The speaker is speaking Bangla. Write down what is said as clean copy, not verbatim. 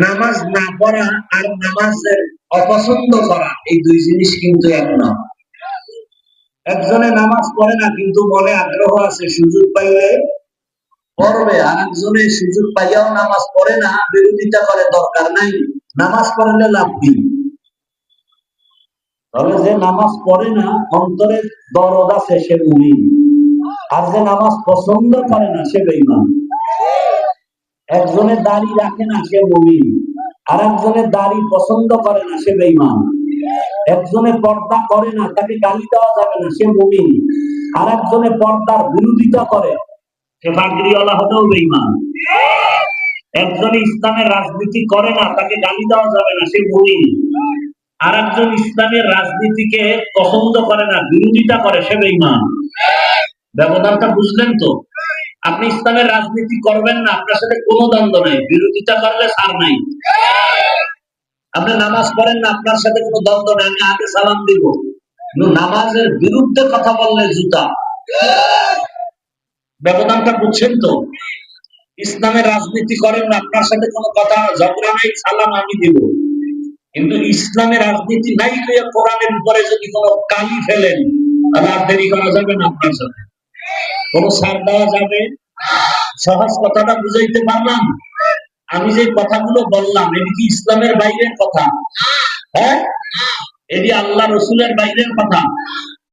নামাজ না পড়া আর নামাজের অপছন্দ করা এই দুই জিনিস কিন্তু এক না। একজনে নামাজ পড়ে না কিন্তু মনে আগ্রহ আছে, সুযোগ পাইলে পড়বে, আর একজনে সুযোগ পাইয়াও নামাজ পড়ে না, বিরোধিতা করে, দরকার নাই, নামাজ পড়লে লাভ কি? তাহলে যে নামাজ পড়ে না অন্তরে দরদ আছে সে মুমিন, আর যে নামাজ পছন্দ করে না সে বেঈমান। একজনের দাড়ি রাখে না সে মুমিন, আর একজনের দাড়ি পছন্দ করে না সে বেঈমান। একজনে পর্দা করে না, তাকে গালি দেওয়া যাবে না, সে মুমিন, আর একজনে পর্দার বিরোধিতা করে, সে পাগড়িওয়ালা হলেও বেঈমান। একজনে ইসলামের রাজনীতি করে না, তাকে গালি দেওয়া যাবে না, সে মুমিন, আর একজন ইসলামের রাজনীতিকে পছন্দ করে না, বিরোধিতা করে, সে বেঈমান। ব্যবধানটা বুঝলেন তো? আপনি ইসলামের রাজনীতি করবেন না, আপনার সাথে কোনো দ্বন্দ্ব নাই, বিরোধিতা করলে ছাড় নাই। আপনি নামাজ পড়েন না, আপনার সাথে কোনো দ্বন্দ্ব নাই, আমি আগে সালাম দিব, কিন্তু নামাজের বিরুদ্ধে কথা বললে জুতা। ব্যবধানটা বুঝছেন তো? ইসলামের রাজনীতি করেন না, আপনার সাথে কোনো কথা ঝগড়া নাই, সালাম আমি দিব, কিন্তু ইসলামের রাজনীতি নাই হয়ে কোরআনের উপরে যদি কোনো কালি ফেলেন তাহলে আর দেরি করা যাবে না, আপনার সাথে কোনো ছাড় দেওয়া যাবে? সহজ কথাটা বুঝাইতে পারলাম? আমি যে কথাগুলো বললাম এটি কি ইসলামের বাইরের কথা? হ্যাঁ, এটি আল্লাহ রসুলের বাইরের কথা?